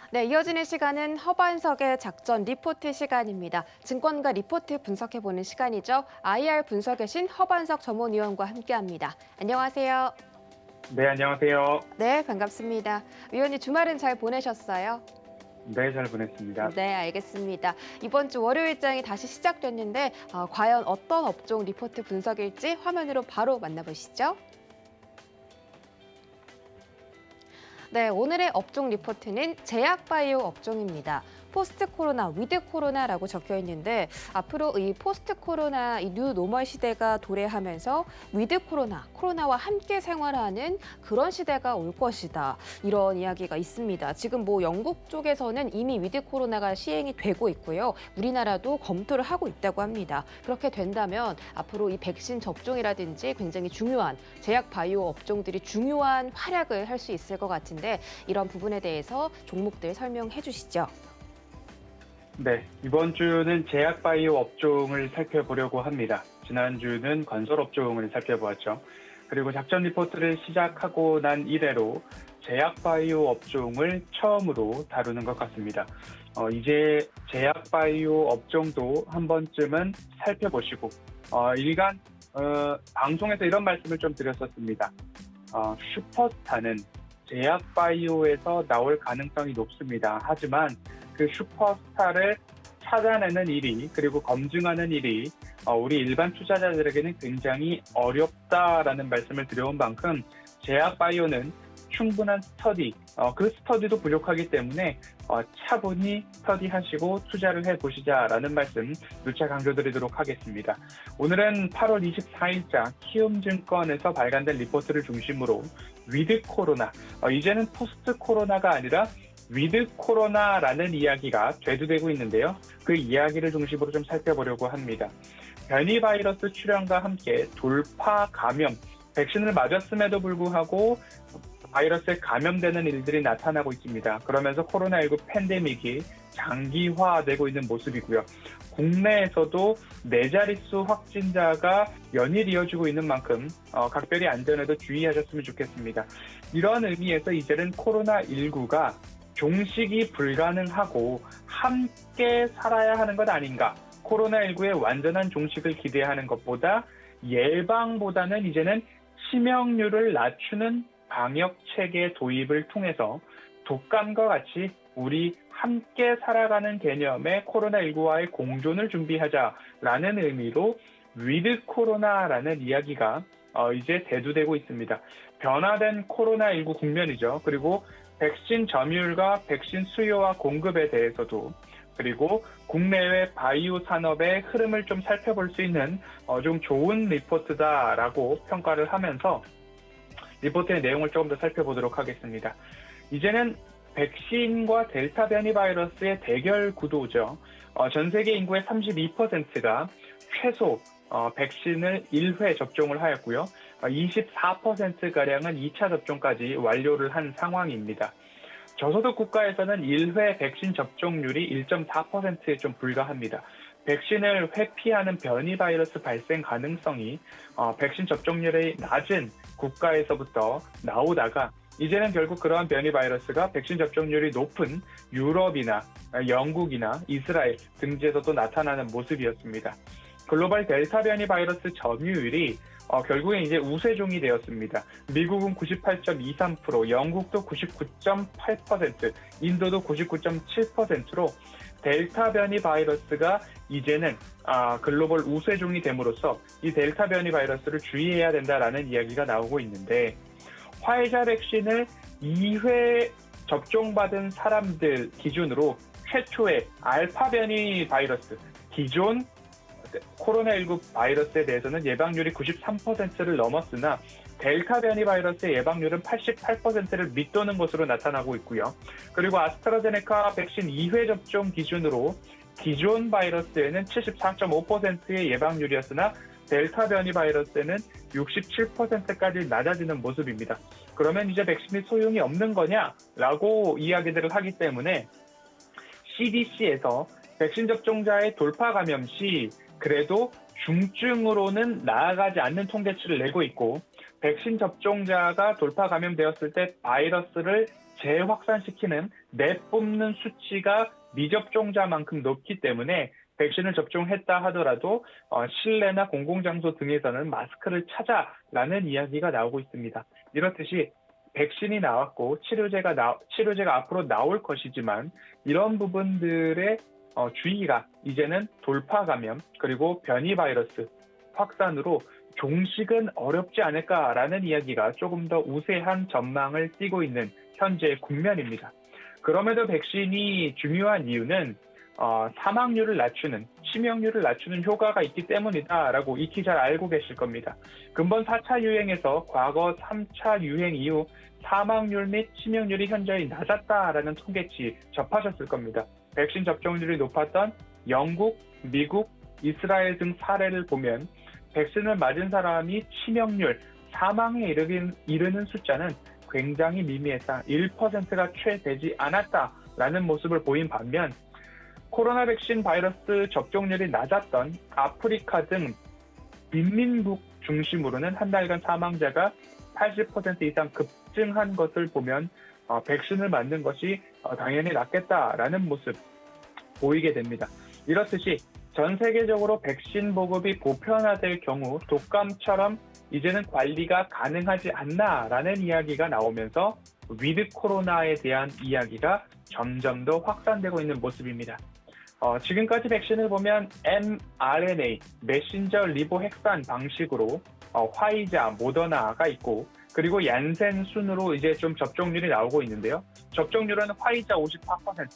네, 이어지는 시간은 허반석의 작전 리포트 시간입니다. 증권가 리포트 분석해보는 시간이죠. IR 분석의 신 허반석 전문위원과 함께합니다. 안녕하세요. 네, 안녕하세요. 네, 반갑습니다. 위원님 주말은 잘 보내셨어요? 네, 잘 보냈습니다. 네, 알겠습니다. 이번 주 월요일장이 다시 시작됐는데 과연 어떤 업종 리포트 분석일지 화면으로 바로 만나보시죠. 네, 오늘의 업종 리포트는 제약바이오 업종입니다. 포스트 코로나, 위드 코로나라고 적혀 있는데 앞으로 이 포스트 코로나, 이 뉴 노멀 시대가 도래하면서 위드 코로나, 코로나와 함께 생활하는 그런 시대가 올 것이다. 이런 이야기가 있습니다. 지금 영국 쪽에서는 이미 위드 코로나가 시행이 되고 있고요. 우리나라도 검토를 하고 있다고 합니다. 그렇게 된다면 앞으로 이 백신 접종이라든지 굉장히 중요한 제약 바이오 업종들이 중요한 활약을 할 수 있을 것 같은데 이런 부분에 대해서 종목들 설명해 주시죠. 네, 이번 주는 제약바이오 업종을 살펴보려고 합니다. 지난주는 건설 업종을 살펴보았죠. 그리고 작전 리포트를 시작하고 난 이래로 제약바이오 업종을 처음으로 다루는 것 같습니다. 이제 제약바이오 업종도 한 번쯤은 살펴보시고 일간 방송에서 이런 말씀을 좀 드렸었습니다. 슈퍼스타는 제약바이오에서 나올 가능성이 높습니다. 하지만 그 슈퍼스타를 찾아내는 일이 그리고 검증하는 일이 우리 일반 투자자들에게는 굉장히 어렵다라는 말씀을 드려온 만큼 제약바이오는 충분한 스터디, 그 스터디도 부족하기 때문에 차분히 스터디하시고 투자를 해보시자라는 말씀 누차 강조드리도록 하겠습니다. 오늘은 8월 24일자 키움증권에서 발간된 리포트를 중심으로 위드 코로나, 이제는 포스트 코로나가 아니라 위드 코로나라는 이야기가 대두되고 있는데요. 그 이야기를 중심으로 좀 살펴보려고 합니다. 변이 바이러스 출현과 함께 돌파 감염, 백신을 맞았음에도 불구하고 바이러스에 감염되는 일들이 나타나고 있습니다. 그러면서 코로나19 팬데믹이 장기화되고 있는 모습이고요. 국내에서도 네 자릿수 확진자가 연일 이어지고 있는 만큼 각별히 안전에도 주의하셨으면 좋겠습니다. 이런 의미에서 이제는 코로나19가 종식이 불가능하고 함께 살아야 하는 것 아닌가. 코로나19의 완전한 종식을 기대하는 것보다 예방보다는 이제는 치명률을 낮추는 방역 체계 도입을 통해서 독감과 같이 우리 함께 살아가는 개념의 코로나19와의 공존을 준비하자라는 의미로 위드 코로나라는 이야기가 이제 대두되고 있습니다. 변화된 코로나19 국면이죠. 그리고 백신 점유율과 백신 수요와 공급에 대해서도 그리고 국내외 바이오 산업의 흐름을 좀 살펴볼 수 있는 좀 좋은 리포트다라고 평가를 하면서 리포트의 내용을 조금 더 살펴보도록 하겠습니다. 이제는 백신과 델타 변이 바이러스의 대결 구도죠. 전 세계 인구의 32%가 최소 백신을 1회 접종을 하였고요. 24%가량은 2차 접종까지 완료를 한 상황입니다. 저소득 국가에서는 1회 백신 접종률이 1.4%에 좀 불과합니다. 백신을 회피하는 변이 바이러스 발생 가능성이 백신 접종률이 낮은 국가에서부터 나오다가 이제는 결국 그러한 변이 바이러스가 백신 접종률이 높은 유럽이나 영국이나 이스라엘 등지에서도 나타나는 모습이었습니다. 글로벌 델타 변이 바이러스 점유율이 결국엔 이제 우세종이 되었습니다. 미국은 98.23%, 영국도 99.8%, 인도도 99.7%로 델타 변이 바이러스가 이제는 글로벌 우세종이 됨으로써 이 델타 변이 바이러스를 주의해야 된다라는 이야기가 나오고 있는데 화이자 백신을 2회 접종받은 사람들 기준으로 최초의 알파 변이 바이러스, 기존 코로나19 바이러스에 대해서는 예방률이 93%를 넘었으나 델타 변이 바이러스의 예방률은 88%를 밑도는 것으로 나타나고 있고요. 그리고 아스트라제네카 백신 2회 접종 기준으로 기존 바이러스에는 74.5%의 예방률이었으나 델타 변이 바이러스에는 67%까지 낮아지는 모습입니다. 그러면 이제 백신이 소용이 없는 거냐라고 이야기들을 하기 때문에 CDC에서 백신 접종자의 돌파 감염 시 그래도 중증으로는 나아가지 않는 통계치를 내고 있고 백신 접종자가 돌파 감염되었을 때 바이러스를 재확산시키는 내뿜는 수치가 미접종자만큼 높기 때문에 백신을 접종했다 하더라도 실내나 공공장소 등에서는 마스크를 찾아라는 이야기가 나오고 있습니다. 이렇듯이 백신이 나왔고 치료제가 앞으로 나올 것이지만 이런 부분들의 주의가 이제는 돌파 감염 그리고 변이 바이러스 확산으로 종식은 어렵지 않을까라는 이야기가 조금 더 우세한 전망을 띠고 있는 현재의 국면입니다. 그럼에도 백신이 중요한 이유는 사망률을 낮추는, 치명률을 낮추는 효과가 있기 때문이다라고 익히 잘 알고 계실 겁니다. 근본 4차 유행에서 과거 3차 유행 이후 사망률 및 치명률이 현저히 낮았다라는 통계치 접하셨을 겁니다. 백신 접종률이 높았던 영국, 미국, 이스라엘 등 사례를 보면 백신을 맞은 사람이 치명률, 사망에 이르는 숫자는 굉장히 미미했다. 1%가 채 되지 않았다라는 모습을 보인 반면 코로나 백신 바이러스 접종률이 낮았던 아프리카 등 빈민국 중심으로는 한 달간 사망자가 80% 이상 급증한 것을 보면 백신을 맞는 것이 당연히 낫겠다라는 모습 보이게 됩니다. 이렇듯이 전 세계적으로 백신 보급이 보편화될 경우 독감처럼 이제는 관리가 가능하지 않나라는 이야기가 나오면서 위드 코로나에 대한 이야기가 점점 더 확산되고 있는 모습입니다. 지금까지 백신을 보면 mRNA, 메신저 리보핵산 방식으로 화이자, 모더나가 있고 그리고 얀센 순으로 이제 좀 접종률이 나오고 있는데요. 접종률은 화이자 54%,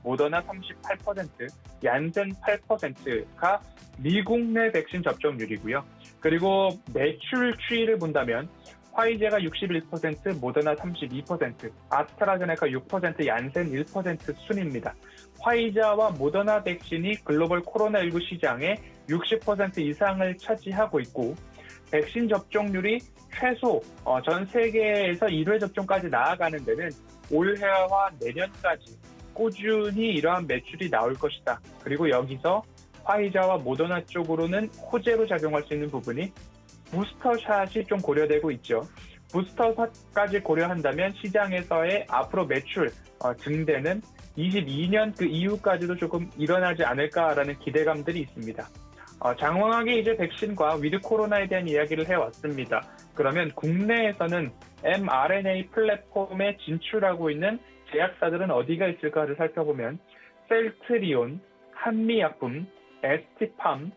모더나 38%, 얀센 8%가 미국 내 백신 접종률이고요. 그리고 매출 추이를 본다면 화이자가 61%, 모더나 32%, 아스트라제네카 6%, 얀센 1% 순입니다. 화이자와 모더나 백신이 글로벌 코로나19 시장의 60% 이상을 차지하고 있고 백신 접종률이 최소 전 세계에서 1회 접종까지 나아가는 데는 올해와 내년까지 꾸준히 이러한 매출이 나올 것이다. 그리고 여기서 화이자와 모더나 쪽으로는 호재로 작용할 수 있는 부분이 부스터샷이 좀 고려되고 있죠. 부스터샷까지 고려한다면 시장에서의 앞으로 매출 증대는 22년 그 이후까지도 조금 일어나지 않을까라는 기대감들이 있습니다. 장황하게 이제 백신과 위드 코로나에 대한 이야기를 해왔습니다. 그러면 국내에서는 mRNA 플랫폼에 진출하고 있는 제약사들은 어디가 있을까를 살펴보면 셀트리온, 한미약품, 에스티팜,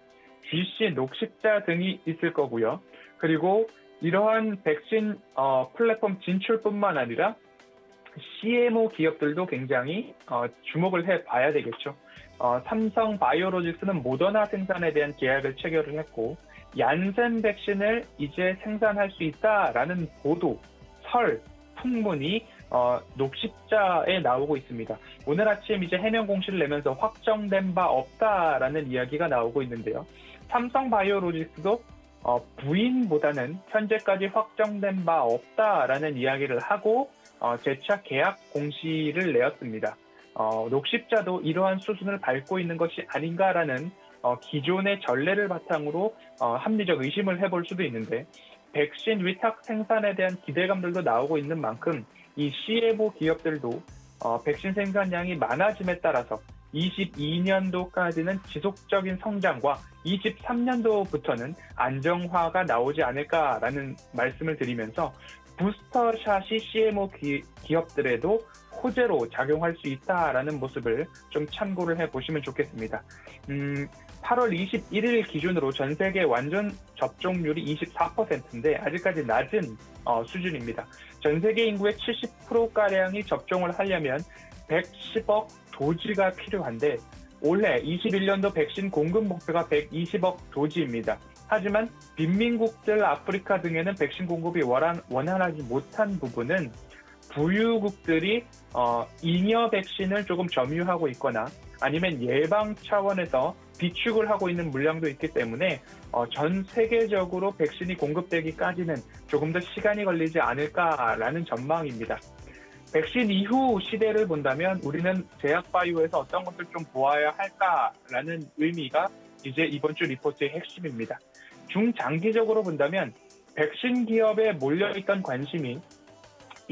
GC 녹십자 등이 있을 거고요. 그리고 이러한 백신 플랫폼 진출뿐만 아니라 CMO 기업들도 굉장히 주목을 해봐야 되겠죠. 삼성 바이오로직스는 모더나 생산에 대한 계약을 체결을 했고 얀센 백신을 이제 생산할 수 있다라는 보도, 설, 풍문이 녹십자에 나오고 있습니다. 오늘 아침 이제 해명 공시를 내면서 확정된 바 없다라는 이야기가 나오고 있는데요. 삼성 바이오로직스도 부인보다는 현재까지 확정된 바 없다라는 이야기를 하고 재차 계약 공시를 내었습니다. 녹십자도 이러한 수순을 밟고 있는 것이 아닌가라는 기존의 전례를 바탕으로 합리적 의심을 해볼 수도 있는데 백신 위탁 생산에 대한 기대감들도 나오고 있는 만큼 이 CMO 기업들도 백신 생산량이 많아짐에 따라서 22년도까지는 지속적인 성장과 23년도부터는 안정화가 나오지 않을까라는 말씀을 드리면서 부스터샷이 CMO 기업들에도 호재로 작용할 수 있다라는 모습을 좀 참고를 해보시면 좋겠습니다. 8월 21일 기준으로 전 세계 완전 접종률이 24%인데 아직까지 낮은 수준입니다. 전 세계 인구의 70%가량이 접종을 하려면 110억 도지가 필요한데 올해 21년도 백신 공급 목표가 120억 도지입니다. 하지만 빈민국들 아프리카 등에는 백신 공급이 원활하지 못한 부분은 부유국들이 잉여 백신을 조금 점유하고 있거나 아니면 예방 차원에서 비축을 하고 있는 물량도 있기 때문에 전 세계적으로 백신이 공급되기까지는 조금 더 시간이 걸리지 않을까라는 전망입니다. 백신 이후 시대를 본다면 우리는 제약바이오에서 어떤 것을 좀 보아야 할까라는 의미가 이제 이번 주 리포트의 핵심입니다. 중장기적으로 본다면 백신 기업에 몰려있던 관심이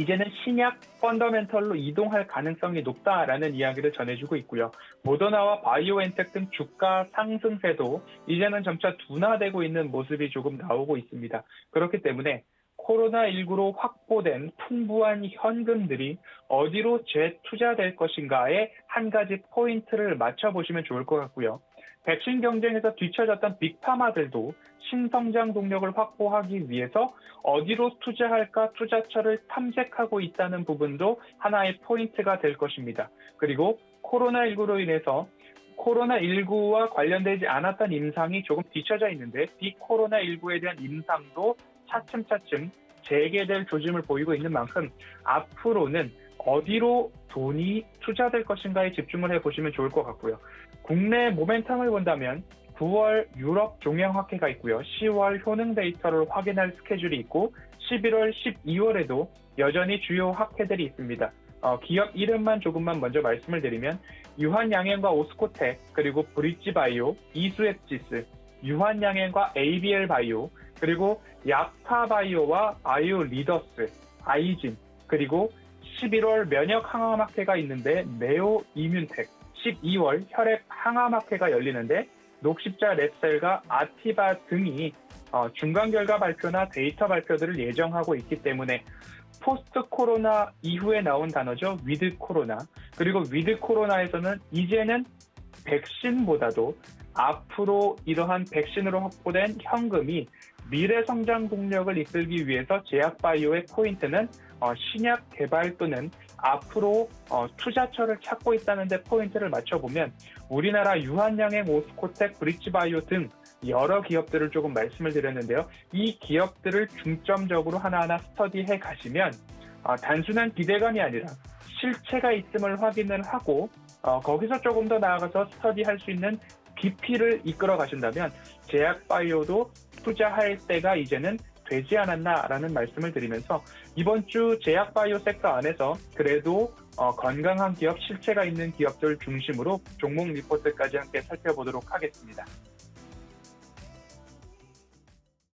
이제는 신약 펀더멘털로 이동할 가능성이 높다라는 이야기를 전해주고 있고요. 모더나와 바이오엔텍 등 주가 상승세도 이제는 점차 둔화되고 있는 모습이 조금 나오고 있습니다. 그렇기 때문에 코로나19로 확보된 풍부한 현금들이 어디로 재투자될 것인가에 한 가지 포인트를 맞춰보시면 좋을 것 같고요. 백신 경쟁에서 뒤처졌던 빅파마들도 신성장 동력을 확보하기 위해서 어디로 투자할까 투자처를 탐색하고 있다는 부분도 하나의 포인트가 될 것입니다. 그리고 코로나19로 인해서 코로나19와 관련되지 않았던 임상이 조금 뒤처져 있는데 비코로나19에 대한 임상도 차츰차츰 재개될 조짐을 보이고 있는 만큼 앞으로는 어디로 돈이 투자될 것인가에 집중을 해보시면 좋을 것 같고요. 국내 모멘텀을 본다면 9월 유럽 종양학회가 있고요. 10월 효능 데이터를 확인할 스케줄이 있고 11월, 12월에도 여전히 주요 학회들이 있습니다. 기업 이름만 조금만 먼저 말씀을 드리면 유한양행과 오스코텍, 그리고 브릿지바이오, 이수앱지스, 유한양행과 ABL바이오, 그리고 약파바이오와 바이오리더스, 아이진, 그리고 11월 면역항암학회가 있는데 네오이뮨텍, 12월 혈액항암학회가 열리는데 녹십자 랩셀과 아티바 등이 중간 결과 발표나 데이터 발표들을 예정하고 있기 때문에 포스트 코로나 이후에 나온 단어죠. 위드 코로나. 그리고 위드 코로나에서는 이제는 백신보다도 앞으로 이러한 백신으로 확보된 현금이 미래 성장 동력을 이끌기 위해서 제약바이오의 포인트는 신약 개발 또는 앞으로 투자처를 찾고 있다는 데 포인트를 맞춰보면 우리나라 유한양행, 오스코텍, 브릿지바이오 등 여러 기업들을 조금 말씀을 드렸는데요. 이 기업들을 중점적으로 하나하나 스터디해 가시면 단순한 기대감이 아니라 실체가 있음을 확인을 하고 거기서 조금 더 나아가서 스터디할 수 있는 깊이를 이끌어 가신다면 제약바이오도 투자할 때가 이제는 되지 않았나라는 말씀을 드리면서 이번 주 제약바이오 섹터 안에서 그래도 건강한 기업, 실체가 있는 기업들 중심으로 종목 리포트까지 함께 살펴보도록 하겠습니다.